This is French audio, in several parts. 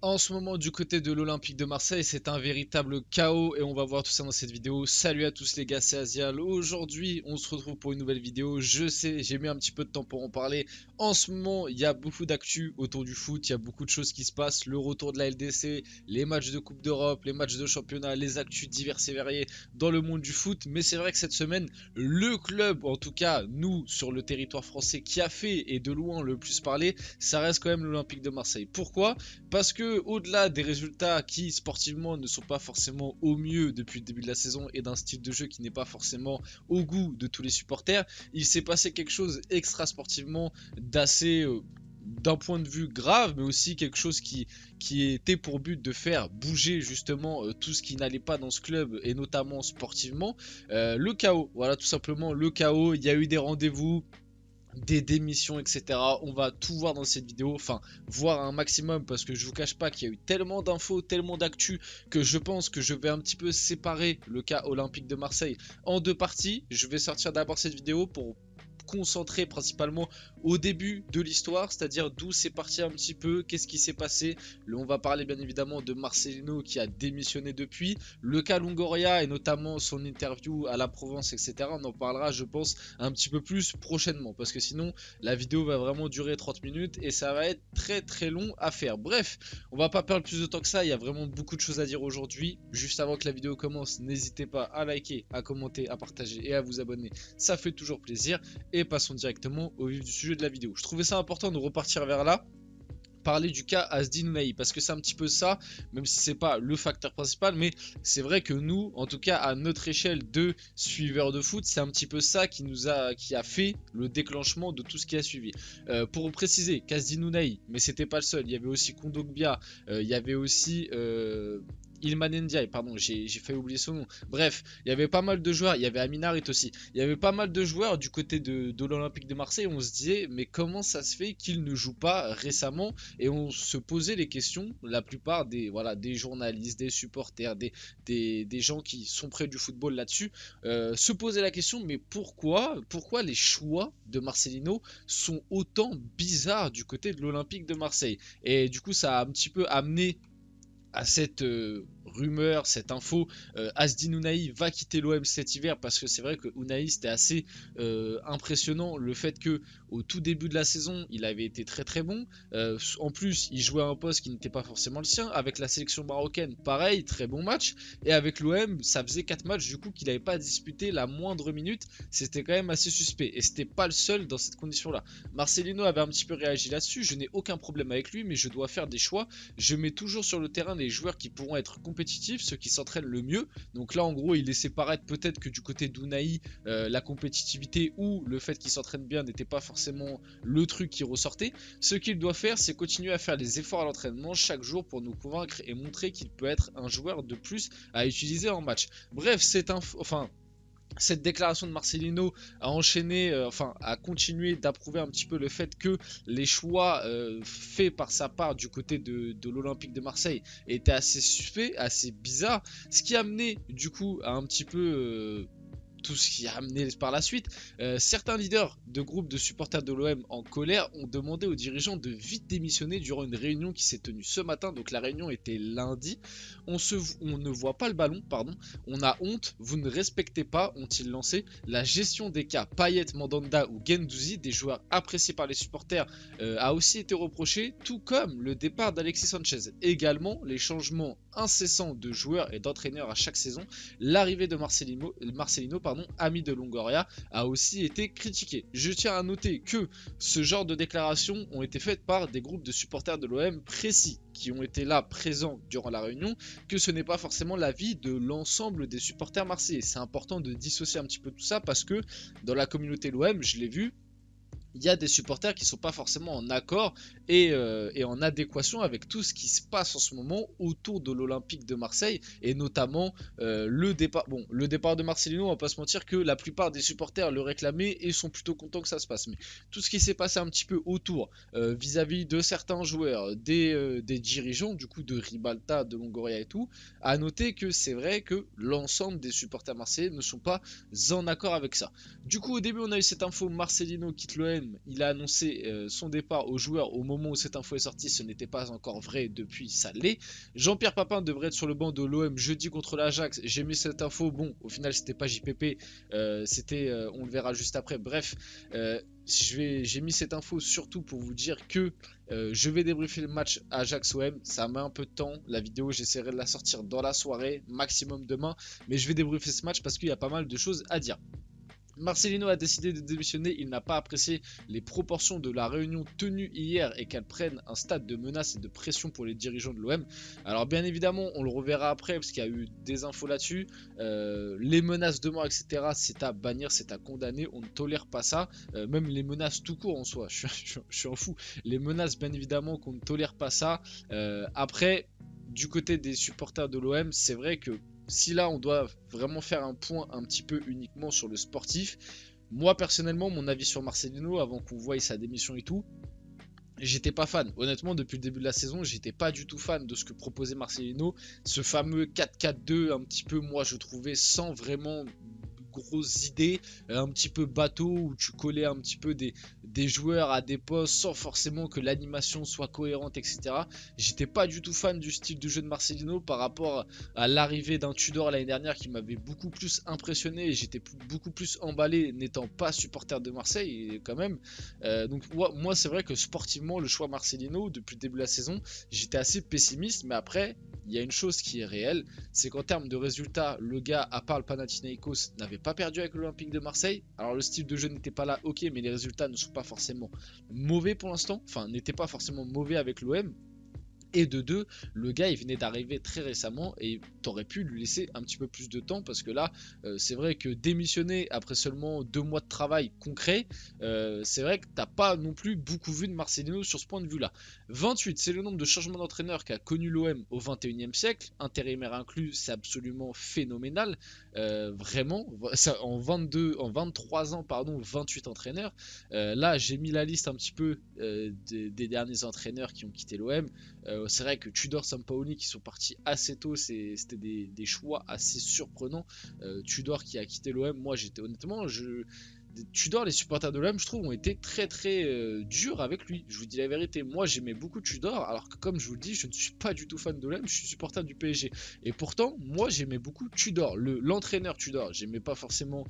En ce moment, du côté de l'Olympique de Marseille, c'est un véritable chaos et on va voir tout ça dans cette vidéo. Salut à tous les gars, c'est Azial. Aujourd'hui, on se retrouve pour une nouvelle vidéo. Je sais, j'ai mis un petit peu de temps pour en parler. En ce moment, il y a beaucoup d'actu autour du foot, il y a beaucoup de choses qui se passent. Le retour de la LDC, les matchs de Coupe d'Europe, les matchs de championnat, les actus diverses et variées dans le monde du foot. Mais c'est vrai que cette semaine, le club, en tout cas nous, sur le territoire français, qui a fait et de loin le plus parlé, ça reste quand même l'Olympique de Marseille. Pourquoi ? Parce que au-delà des résultats qui sportivement ne sont pas forcément au mieux depuis le début de la saison et d'un style de jeu qui n'est pas forcément au goût de tous les supporters, il s'est passé quelque chose extra sportivement d'assez d'un point de vue grave, mais aussi quelque chose qui était pour but de faire bouger justement tout ce qui n'allait pas dans ce club et notamment sportivement. Le chaos, voilà tout simplement le chaos. Il y a eu des rendez-vous, des démissions, etc. On va tout voir dans cette vidéo, enfin voir un maximum parce que je vous cache pas qu'il y a eu tellement d'infos, tellement d'actu que je pense que je vais un petit peu séparer le cas Olympique de Marseille en deux parties. Je vais sortir d'abord cette vidéo pour concentrer principalement au début de l'histoire, c'est-à-dire d'où c'est parti un petit peu, qu'est-ce qui s'est passé. On va parler bien évidemment de Marcelino qui a démissionné depuis, le cas Longoria et notamment son interview à la Provence, etc. On en parlera je pense un petit peu plus prochainement parce que sinon la vidéo va vraiment durer 30 minutes et ça va être très très long à faire. Bref, on va pas perdre plus de temps que ça, il y a vraiment beaucoup de choses à dire aujourd'hui. Juste avant que la vidéo commence, n'hésitez pas à liker, à commenter, à partager et à vous abonner, ça fait toujours plaisir. Et passons directement au vif du sujet de la vidéo. Je trouvais ça important de repartir vers là, parler du cas Asdin Ounahi parce que c'est un petit peu ça, même si c'est pas le facteur principal, mais c'est vrai que nous, en tout cas à notre échelle de suiveurs de foot, c'est un petit peu ça qui a fait le déclenchement de tout ce qui a suivi. Pour préciser, qu'Asdin Ounahi, mais c'était pas le seul, il y avait aussi Kondogbia, il y avait aussi Ilman Ndiaye, pardon, j'ai failli oublier son nom. Bref, il y avait pas mal de joueurs, il y avait Amin Harit aussi. Il y avait pas mal de joueurs du côté de l'Olympique de Marseille. On se disait, mais comment ça se fait qu'ils ne jouent pas récemment? Et on se posait les questions, la plupart des journalistes, des supporters, des gens qui sont près du football là-dessus, se posaient la question, mais pourquoi les choix de Marcelino sont autant bizarres du côté de l'Olympique de Marseille? Et du coup, ça a un petit peu amené à cette rumeur, cette info, Asdin Ounahi va quitter l'OM cet hiver parce que c'est vrai que Ounahi c'était assez impressionnant le fait que au tout début de la saison il avait été très très bon, en plus il jouait à un poste qui n'était pas forcément le sien, avec la sélection marocaine pareil, très bon match, et avec l'OM ça faisait 4 matchs du coup qu'il n'avait pas disputé la moindre minute, c'était quand même assez suspect, et c'était pas le seul dans cette condition là. Marcelino avait un petit peu réagi là-dessus, je n'ai aucun problème avec lui mais je dois faire des choix, je mets toujours sur le terrain les joueurs qui pourront être compétitifs, ceux qui s'entraînent le mieux. Donc là en gros il laissait paraître peut-être que du côté d'Ounahi la compétitivité ou le fait qu'il s'entraîne bien n'était pas forcément le truc qui ressortait. Ce qu'il doit faire c'est continuer à faire les efforts à l'entraînement chaque jour pour nous convaincre et montrer qu'il peut être un joueur de plus à utiliser en match. Bref, cette déclaration de Marcelino a enchaîné, a continué d'approuver un petit peu le fait que les choix faits par sa part du côté de l'Olympique de Marseille étaient assez suspects, assez bizarres, ce qui a amené du coup à un petit peu tout ce qui a amené par la suite. Certains leaders de groupes de supporters de l'OM en colère ont demandé aux dirigeants de vite démissionner durant une réunion qui s'est tenue ce matin. Donc la réunion était lundi. On ne voit pas le ballon, pardon. On a honte, vous ne respectez pas, ont-ils lancé. La gestion des cas Payet, Mandanda ou Guendouzi, des joueurs appréciés par les supporters, a aussi été reprochée, tout comme le départ d'Alexis Sanchez. Également, les changements incessants de joueurs et d'entraîneurs à chaque saison. L'arrivée de Marcelino, ami de Longoria, a aussi été critiqué. Je tiens à noter que ce genre de déclarations ont été faites par des groupes de supporters de l'OM précis qui ont été là présents durant la réunion, que ce n'est pas forcément l'avis de l'ensemble des supporters marseillais. C'est important de dissocier un petit peu tout ça parce que dans la communauté l'OM, je l'ai vu, il y a des supporters qui ne sont pas forcément en accord et en adéquation avec tout ce qui se passe en ce moment autour de l'Olympique de Marseille, et notamment le départ. Bon, le départ de Marcelino, on va pas se mentir que la plupart des supporters le réclamaient et sont plutôt contents que ça se passe. Mais tout ce qui s'est passé un petit peu autour, vis-à-vis de certains joueurs, des dirigeants, du coup de Ribalta, de Longoria et tout, à noter que c'est vrai que l'ensemble des supporters marseillais ne sont pas en accord avec ça. Du coup, au début, on a eu cette info, Marcelino quitte l'OM, il a annoncé son départ aux joueurs au moment moment où cette info est sortie, ce n'était pas encore vrai, depuis ça l'est. Jean-Pierre Papin devrait être sur le banc de l'OM jeudi contre l'Ajax. J'ai mis cette info, bon, au final c'était pas JPP, on le verra juste après. Bref, j'ai mis cette info surtout pour vous dire que je vais débriefer le match Ajax-OM. Ça met un peu de temps, la vidéo j'essaierai de la sortir dans la soirée, maximum demain, mais je vais débriefer ce match parce qu'il y a pas mal de choses à dire. Marcelino a décidé de démissionner, il n'a pas apprécié les proportions de la réunion tenue hier et qu'elle prenne un stade de menace et de pression pour les dirigeants de l'OM. Alors bien évidemment, on le reverra après parce qu'il y a eu des infos là-dessus. Les menaces de mort, etc., c'est à bannir, c'est à condamner, on ne tolère pas ça. Même les menaces tout court en soi, je suis en fou. Les menaces, bien évidemment, qu'on ne tolère pas ça. Après, du côté des supporters de l'OM, c'est vrai que si là on doit vraiment faire un point un petit peu uniquement sur le sportif, moi personnellement mon avis sur Marcelino avant qu'on voie sa démission et tout, j'étais pas fan. Honnêtement, depuis le début de la saison, j'étais pas du tout fan de ce que proposait Marcelino. Ce fameux 4-4-2, un petit peu, moi je trouvais sans vraiment grosses idées, un petit peu bateau où tu collais un petit peu des joueurs à des postes sans forcément que l'animation soit cohérente, etc. J'étais pas du tout fan du style de jeu de Marcelino par rapport à l'arrivée d'un Tudor l'année dernière qui m'avait beaucoup plus impressionné et j'étais beaucoup plus emballé n'étant pas supporter de Marseille quand même. Donc moi c'est vrai que sportivement le choix Marcelino depuis le début de la saison j'étais assez pessimiste, mais après il y a une chose qui est réelle, c'est qu'en termes de résultats le gars à part le Panathinaikos n'avait pas perdu avec l'Olympique de Marseille. Alors le style de jeu n'était pas là, ok, mais les résultats ne sont pas forcément mauvais pour l'instant, enfin n'étaient pas forcément mauvais avec l'OM. Et de deux, le gars il venait d'arriver très récemment et t'aurais pu lui laisser un petit peu plus de temps parce que là c'est vrai que démissionner après seulement 2 mois de travail concret, c'est vrai que t'as pas non plus beaucoup vu de Marcelino sur ce point de vue là. 28, c'est le nombre de changements d'entraîneur qu'a connu l'OM au 21e siècle, intérimaire inclus, c'est absolument phénoménal, vraiment, ça, en 23 ans, pardon, 28 entraîneurs. Là j'ai mis la liste un petit peu des derniers entraîneurs qui ont quitté l'OM. C'est vrai que Tudor, Sampaoli qui sont partis assez tôt, c'était des choix assez surprenants. Tudor qui a quitté l'OM, moi j'étais honnêtement, Tudor, les supporters de l'OM, je trouve, ont été très durs avec lui. Je vous dis la vérité, moi j'aimais beaucoup Tudor, alors que comme je vous le dis, je ne suis pas du tout fan de l'OM, je suis supporter du PSG. Et pourtant, moi j'aimais beaucoup Tudor, l'entraîneur Tudor. J'aimais pas forcément,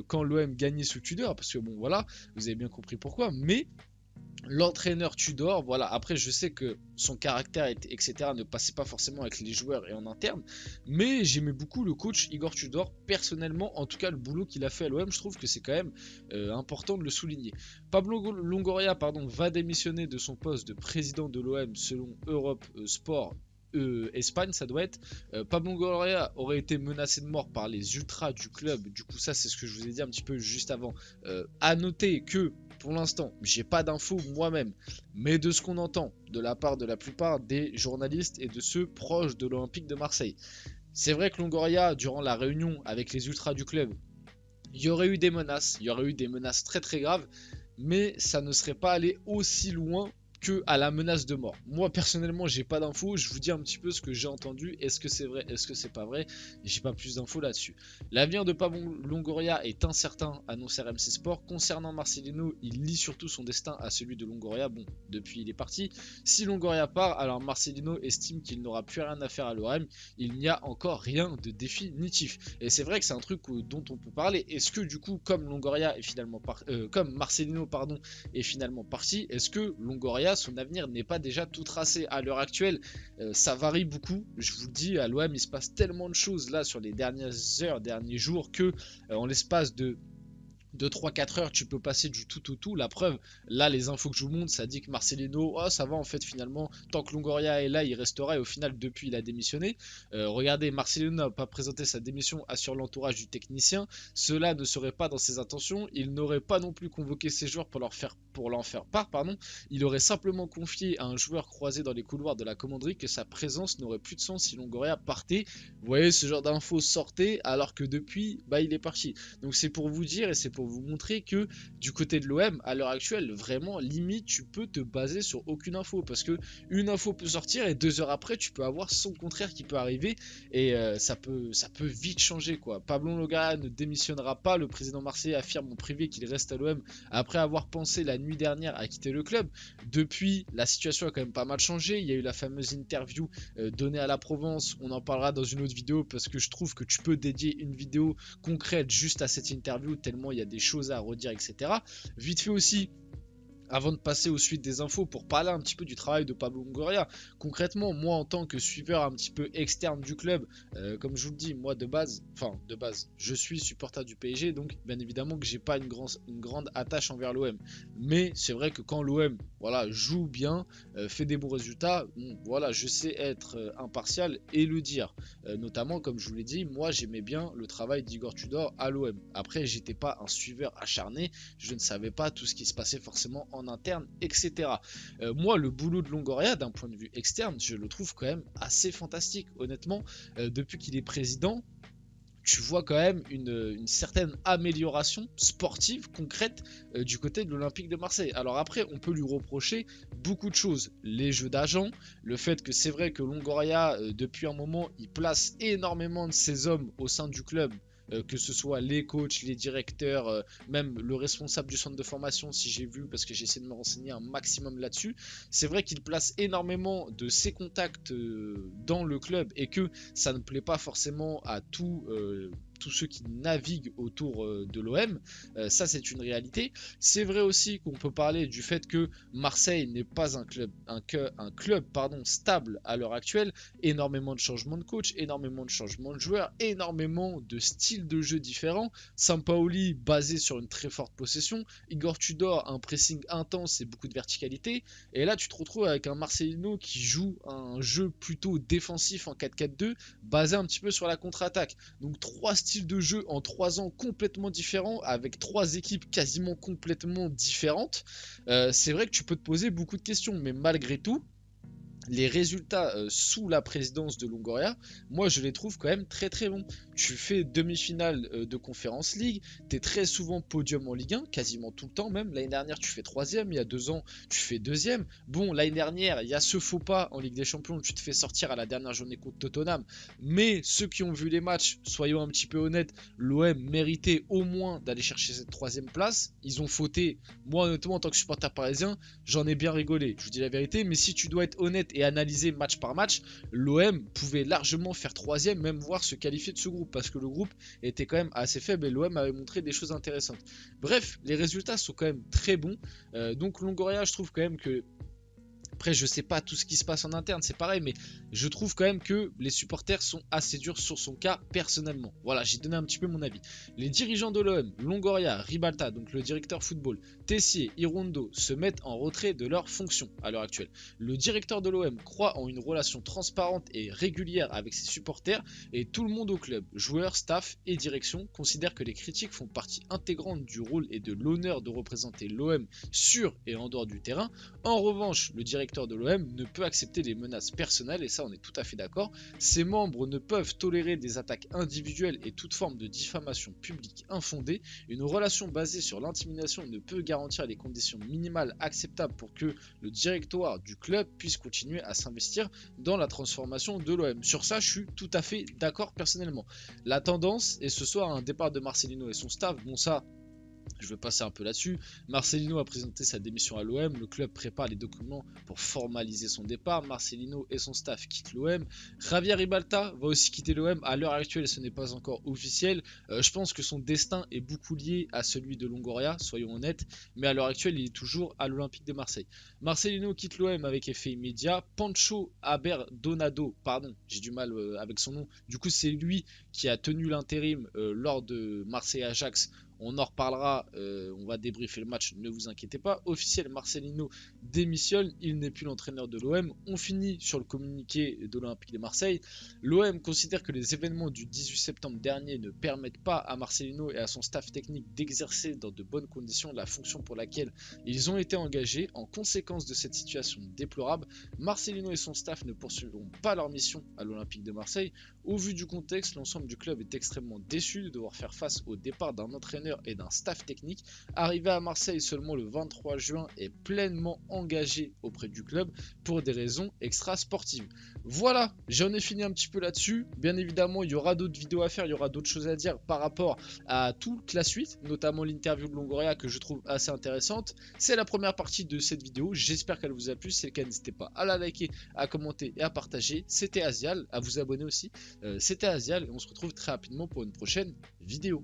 quand l'OM gagnait sous Tudor, parce que bon voilà, vous avez bien compris pourquoi, mais l'entraîneur Tudor, voilà, après je sais que son caractère etc ne passait pas forcément avec les joueurs et en interne, mais j'aimais beaucoup le coach Igor Tudor personnellement, en tout cas le boulot qu'il a fait à l'OM, je trouve que c'est quand même important de le souligner. Pablo Longoria va démissionner de son poste de président de l'OM selon Europe Sport. Espagne ça doit être. Pablo Longoria aurait été menacé de mort par les ultras du club, du coup ça c'est ce que je vous ai dit un petit peu juste avant. À noter que pour l'instant j'ai pas d'infos moi-même, mais de ce qu'on entend de la part de la plupart des journalistes et de ceux proches de l'Olympique de Marseille, c'est vrai que Longoria durant la réunion avec les ultras du club, il y aurait eu des menaces, très graves, mais ça ne serait pas allé aussi loin que à la menace de mort. Moi personnellement j'ai pas d'infos, je vous dis un petit peu ce que j'ai entendu, est-ce que c'est vrai, est-ce que c'est pas vrai, j'ai pas plus d'infos là-dessus. L'avenir de Pablo Longoria est incertain, annonce RMC Sport. Concernant Marcelino, il lie surtout son destin à celui de Longoria, bon depuis il est parti. Si Longoria part, alors Marcelino estime qu'il n'aura plus rien à faire à l'OM, il n'y a encore rien de définitif. Et c'est vrai que c'est un truc dont on peut parler, est-ce que du coup comme Longoria est finalement comme Marcelino est finalement parti, est-ce que Longoria son avenir n'est pas déjà tout tracé à l'heure actuelle? Ça varie beaucoup, je vous le dis, à l'OM il se passe tellement de choses là sur les dernières heures, derniers jours que en l'espace de 3-4 heures tu peux passer du tout au tout. La preuve, là les infos que je vous montre ça dit que Marcelino, oh ça va en fait finalement, tant que Longoria est là il restera, et au final depuis il a démissionné. Regardez, Marcelino n'a pas présenté sa démission, assure l'entourage du technicien, cela ne serait pas dans ses intentions, il n'aurait pas non plus convoqué ses joueurs pour l'en faire part, il aurait simplement confié à un joueur croisé dans les couloirs de la commanderie que sa présence n'aurait plus de sens si Longoria partait. Vous voyez, ce genre d'infos sortait alors que depuis il est parti. Donc c'est pour vous dire et c'est pour pour vous montrer que du côté de l'OM, à l'heure actuelle, vraiment, limite, tu peux te baser sur aucune info. Parce que une info peut sortir et 2 heures après, tu peux avoir son contraire qui peut arriver. Et ça peut vite changer, quoi. Pablo Longoria ne démissionnera pas. Le président marseillais affirme en privé qu'il reste à l'OM après avoir pensé la nuit dernière à quitter le club. Depuis, la situation a quand même pas mal changé. Il y a eu la fameuse interview donnée à la Provence. On en parlera dans une autre vidéo parce que je trouve que tu peux dédier une vidéo concrète juste à cette interview tellement il y a des choses à redire, etc. Vite fait aussi, avant de passer aux suites des infos, pour parler un petit peu du travail de Pablo Longoria. Concrètement, moi en tant que suiveur un petit peu externe du club, comme je vous le dis, moi de base, je suis supporter du PSG, donc bien évidemment que j'ai pas une grande attache envers l'OM. Mais c'est vrai que quand l'OM joue bien, fait des bons résultats, bon, je sais être impartial et le dire. Notamment, comme je vous l'ai dit, moi j'aimais bien le travail d'Igor Tudor à l'OM. Après, j'étais pas un suiveur acharné, je ne savais pas tout ce qui se passait forcément en interne, etc. Moi, le boulot de Longoria, d'un point de vue externe, je le trouve quand même assez fantastique. Honnêtement, depuis qu'il est président, tu vois quand même une certaine amélioration sportive concrète du côté de l'Olympique de Marseille. Alors après, on peut lui reprocher beaucoup de choses. Les jeux d'agents, le fait que c'est vrai que Longoria, depuis un moment, il place énormément de ses hommes au sein du club, que ce soit les coachs, les directeurs, même le responsable du centre de formation, si j'ai vu, parce que j'ai essayé de me renseigner un maximum là-dessus. C'est vrai qu'il place énormément de ses contacts dans le club et que ça ne plaît pas forcément à tous ceux qui naviguent autour de l'OM. Ça, c'est une réalité. C'est vrai aussi qu'on peut parler du fait que Marseille n'est pas un club stable à l'heure actuelle. Énormément de changements de coach, énormément de changements de joueurs, énormément de styles de jeu différents. Sampaoli basé sur une très forte possession, Igor Tudor un pressing intense et beaucoup de verticalité. Et là, tu te retrouves avec un Marcelino qui joue un jeu plutôt défensif en 4-4-2, basé un petit peu sur la contre-attaque. Donc 3 styles de jeu en 3 ans complètement différents, avec 3 équipes quasiment complètement différentes. C'est vrai que tu peux te poser beaucoup de questions, mais malgré tout, les résultats sous la présidence de Longoria, moi je les trouve quand même très très bons. Tu fais demi-finale de Conference League, tu es très souvent podium en Ligue 1, quasiment tout le temps même. L'année dernière tu fais 3ème, il y a 2 ans tu fais 2ème. Bon, l'année dernière il y a ce faux pas en Ligue des Champions, tu te fais sortir à la dernière journée contre Tottenham. Mais ceux qui ont vu les matchs, soyons un petit peu honnêtes, l'OM méritait au moins d'aller chercher cette 3ème place. Ils ont fauté. Moi honnêtement en tant que supporter parisien, j'en ai bien rigolé, je vous dis la vérité. Mais si tu dois être honnête et analyser match par match, l'OM pouvait largement faire 3ème, même voire se qualifier de ce groupe, parce que le groupe était quand même assez faible et l'OM avait montré des choses intéressantes. Bref, les résultats sont quand même très bons. Donc Longoria, je trouve quand même que... Après, je sais pas tout ce qui se passe en interne, c'est pareil, mais je trouve quand même que les supporters sont assez durs sur son cas personnellement. Voilà, j'ai donné un petit peu mon avis. Les dirigeants de l'OM, Longoria, Ribalta, donc le directeur football, Tessier, Irundo, se mettent en retrait de leurs fonctions à l'heure actuelle. Le directeur de l'OM croit en une relation transparente et régulière avec ses supporters et tout le monde au club, joueurs, staff et direction, considère que les critiques font partie intégrante du rôle et de l'honneur de représenter l'OM sur et en dehors du terrain. En revanche, le directeur de l'OM ne peut accepter les menaces personnelles et ça on est tout à fait d'accord. Ses membres ne peuvent tolérer des attaques individuelles et toute forme de diffamation publique infondée. Une relation basée sur l'intimidation ne peut garantir les conditions minimales acceptables pour que le directoire du club puisse continuer à s'investir dans la transformation de l'OM. Sur ça je suis tout à fait d'accord personnellement. La tendance est ce soir un départ de Marcelino et son staff. Bon ça, je vais passer un peu là-dessus. Marcelino a présenté sa démission à l'OM. Le club prépare les documents pour formaliser son départ. Marcelino et son staff quittent l'OM. Javier Ribalta va aussi quitter l'OM. À l'heure actuelle, ce n'est pas encore officiel. Je pense que son destin est beaucoup lié à celui de Longoria, soyons honnêtes. Mais à l'heure actuelle, il est toujours à l'Olympique de Marseille. Marcelino quitte l'OM avec effet immédiat. Pancho Aberdonado, pardon, j'ai du mal avec son nom. Du coup, c'est lui qui a tenu l'intérim lors de Marseille-Ajax. On en reparlera, on va débriefer le match, ne vous inquiétez pas. Officiel, Marcelino démissionne, il n'est plus l'entraîneur de l'OM. On finit sur le communiqué de l'Olympique de Marseille. L'OM considère que les événements du 18 septembre dernier ne permettent pas à Marcelino et à son staff technique d'exercer dans de bonnes conditions la fonction pour laquelle ils ont été engagés. En conséquence de cette situation déplorable, Marcelino et son staff ne poursuivront pas leur mission à l'Olympique de Marseille. Au vu du contexte, l'ensemble du club est extrêmement déçu de devoir faire face au départ d'un entraîneur entraîneur et d'un staff technique. Arrivé à Marseille seulement le 23 juin et pleinement engagé auprès du club pour des raisons extra-sportives. Voilà, j'en ai fini un petit peu là-dessus. Bien évidemment, il y aura d'autres vidéos à faire, il y aura d'autres choses à dire par rapport à toute la suite, notamment l'interview de Longoria que je trouve assez intéressante. C'est la première partie de cette vidéo, j'espère qu'elle vous a plu. Si c'est le cas, n'hésitez pas à la liker, à commenter et à partager. C'était Azial, à vous abonner aussi. C'était Azial et on se retrouve très rapidement pour une prochaine vidéo.